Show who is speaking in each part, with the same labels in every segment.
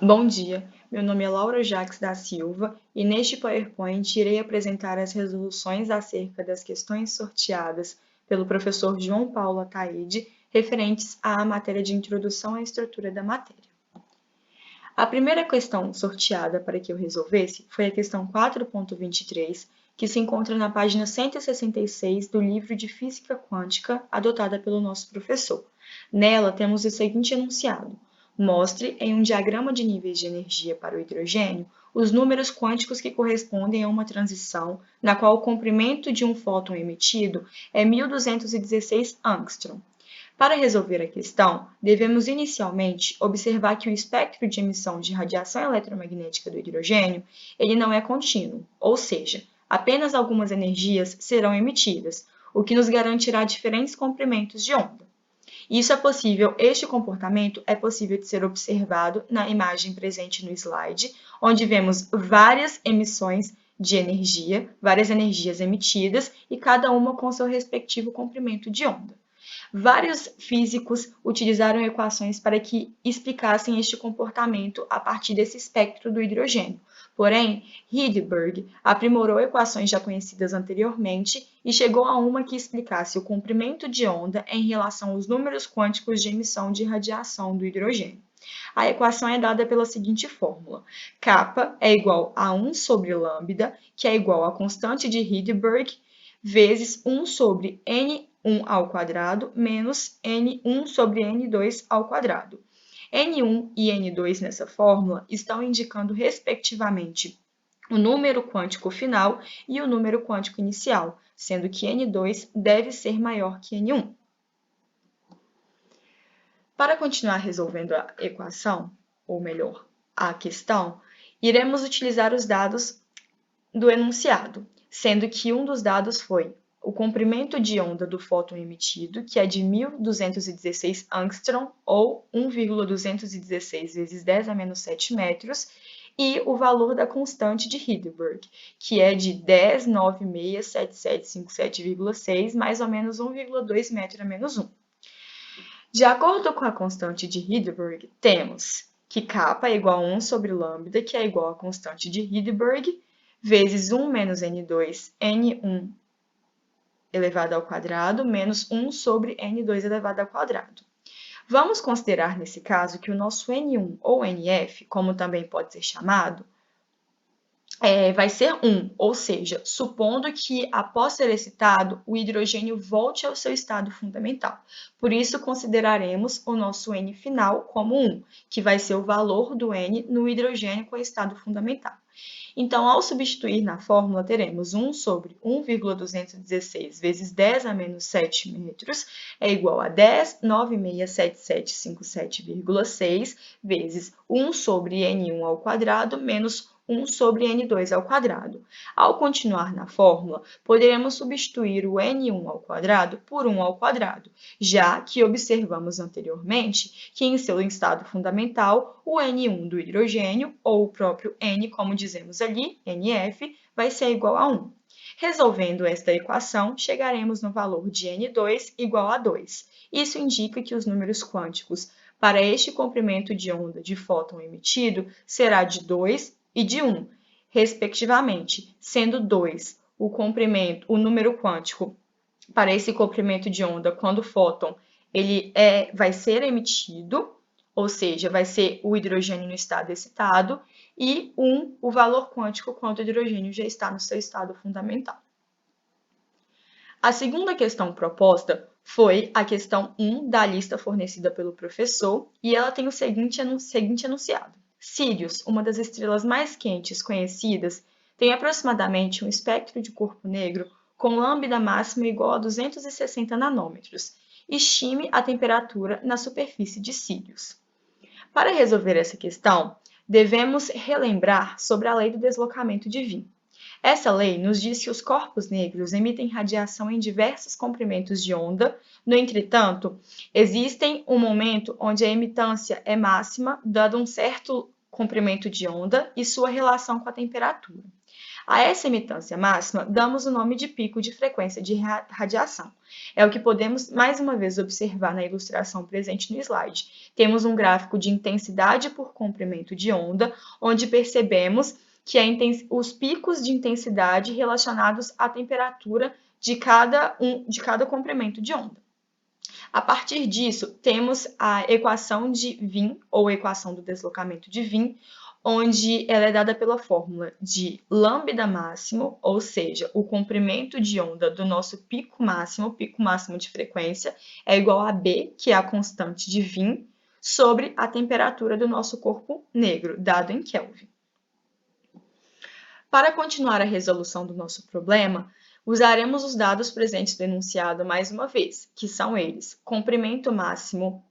Speaker 1: Bom dia, meu nome é Laura Jacques da Silva e neste PowerPoint irei apresentar as resoluções acerca das questões sorteadas pelo professor João Paulo Ataide referentes à matéria de Introdução à Estrutura da Matéria. A primeira questão sorteada para que eu resolvesse foi a questão 4.23, que se encontra na página 166 do livro de Física Quântica adotada pelo nosso professor. Nela temos o seguinte enunciado: mostre em um diagrama de níveis de energia para o hidrogênio os números quânticos que correspondem a uma transição na qual o comprimento de um fóton emitido é 1216 angstrom. Para resolver a questão, devemos inicialmente observar que o espectro de emissão de radiação eletromagnética do hidrogênio ele não é contínuo, ou seja, apenas algumas energias serão emitidas, o que nos garantirá diferentes comprimentos de onda. Este comportamento é possível de ser observado na imagem presente no slide, onde vemos várias emissões de energia, várias energias emitidas e cada uma com seu respectivo comprimento de onda. Vários físicos utilizaram equações para que explicassem este comportamento a partir desse espectro do hidrogênio. Porém, Rydberg aprimorou equações já conhecidas anteriormente e chegou a uma que explicasse o comprimento de onda em relação aos números quânticos de emissão de radiação do hidrogênio. A equação é dada pela seguinte fórmula: K é igual a 1 sobre lambda, que é igual à constante de Rydberg, vezes 1 sobre N1 ao quadrado menos N1 sobre N2 ao quadrado. N1 e N2 nessa fórmula estão indicando, respectivamente, o número quântico final e o número quântico inicial, sendo que N2 deve ser maior que N1. Para continuar resolvendo a equação, ou melhor, a questão, iremos utilizar os dados do enunciado, sendo que um dos dados foi o comprimento de onda do fóton emitido, que é de 1216 angstrom, ou 1,216 vezes 10 a menos 7 metros, e o valor da constante de Rydberg, que é de 10,967757,6, mais ou menos 1,2 metro a menos 1. De acordo com a constante de Rydberg, temos que K é igual a 1 sobre lambda, que é igual à constante de Rydberg, vezes 1 menos N2, N1 elevado ao quadrado, menos 1 sobre N2 elevado ao quadrado. Vamos considerar, nesse caso, que o nosso N1 ou NF, como também pode ser chamado, vai ser 1, ou seja, supondo que, após ser excitado, o hidrogênio volte ao seu estado fundamental. Por isso, consideraremos o nosso N final como 1, que vai ser o valor do N no hidrogênio com estado fundamental. Então, ao substituir na fórmula, teremos 1 sobre 1,216 vezes 10 a menos 7 metros é igual a 10,96777,6 vezes 1 sobre N1 ao quadrado menos 1 sobre N2 ao quadrado. Ao continuar na fórmula, poderemos substituir o N1 ao quadrado por 1 ao quadrado, já que observamos anteriormente que em seu estado fundamental, o N1 do hidrogênio, ou o próprio N, como dizemos ali, NF, vai ser igual a 1. Resolvendo esta equação, chegaremos no valor de N2 igual a 2. Isso indica que os números quânticos para este comprimento de onda de fóton emitido será de 2 e de 1, respectivamente, sendo 2 o número quântico para esse comprimento de onda quando o fóton vai ser emitido, ou seja, vai ser o hidrogênio no estado excitado, e 1 o valor quântico quando o hidrogênio já está no seu estado fundamental. A segunda questão proposta foi a questão 1 da lista fornecida pelo professor, e ela tem o seguinte enunciado. Sirius, uma das estrelas mais quentes conhecidas, tem aproximadamente um espectro de corpo negro com lambda máxima igual a 260 nanômetros. Estime a temperatura na superfície de Sirius. Para resolver essa questão, devemos relembrar sobre a lei do deslocamento divino. Essa lei nos diz que os corpos negros emitem radiação em diversos comprimentos de onda, no entretanto, existe um momento onde a emitância é máxima, dado um certo comprimento de onda e sua relação com a temperatura. A essa emitância máxima damos o nome de pico de frequência de radiação. É o que podemos mais uma vez observar na ilustração presente no slide. Temos um gráfico de intensidade por comprimento de onda, onde percebemos que os picos de intensidade relacionados à temperatura de cada comprimento de onda. A partir disso, temos a equação de Wien, ou equação do deslocamento de Wien, onde ela é dada pela fórmula de lambda máximo, ou seja, o comprimento de onda do nosso pico máximo de frequência, é igual a B, que é a constante de Wien, sobre a temperatura do nosso corpo negro, dado em Kelvin. Para continuar a resolução do nosso problema, usaremos os dados presentes no enunciado mais uma vez, que são eles: comprimento máximo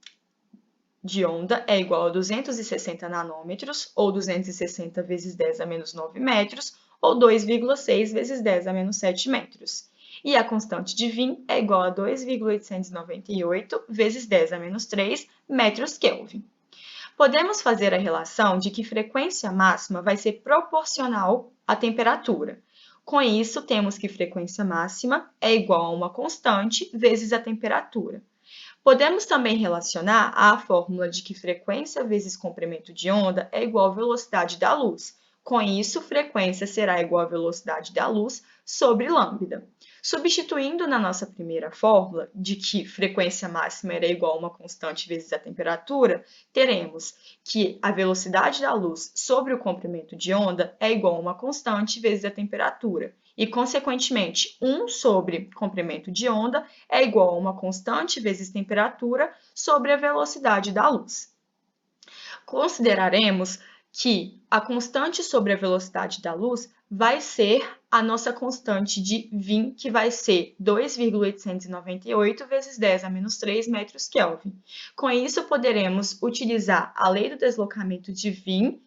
Speaker 1: de onda é igual a 260 nanômetros, ou 260 vezes 10 a menos 9 metros, ou 2,6 vezes 10 a menos 7 metros. E a constante de Wien é igual a 2,898 vezes 10 a menos 3 metros Kelvin. Podemos fazer a relação de que frequência máxima vai ser proporcional à temperatura. Com isso, temos que frequência máxima é igual a uma constante vezes a temperatura. Podemos também relacionar a fórmula de que frequência vezes comprimento de onda é igual à velocidade da luz. Com isso, frequência será igual à velocidade da luz sobre lambda. Substituindo na nossa primeira fórmula, de que frequência máxima era igual a uma constante vezes a temperatura, teremos que a velocidade da luz sobre o comprimento de onda é igual a uma constante vezes a temperatura. E, consequentemente, 1 sobre comprimento de onda é igual a uma constante vezes temperatura sobre a velocidade da luz. Consideraremos que a constante sobre a velocidade da luz vai ser a nossa constante de Wien, que vai ser 2,898 vezes 10 a menos 3 metros Kelvin. Com isso, poderemos utilizar a lei do deslocamento de Wien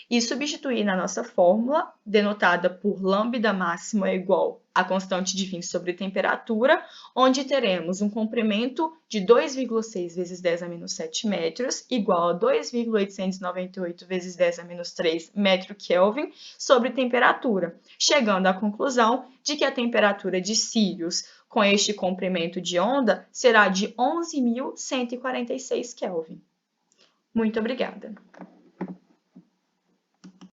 Speaker 1: e substituir na nossa fórmula, denotada por lambda máximo é igual a constante de Wien sobre temperatura, onde teremos um comprimento de 2,6 vezes 10 a menos 7 metros, igual a 2,898 vezes 10 a menos 3 metro Kelvin sobre temperatura, chegando à conclusão de que a temperatura de Sirius com este comprimento de onda será de 11.146 Kelvin. Muito obrigada!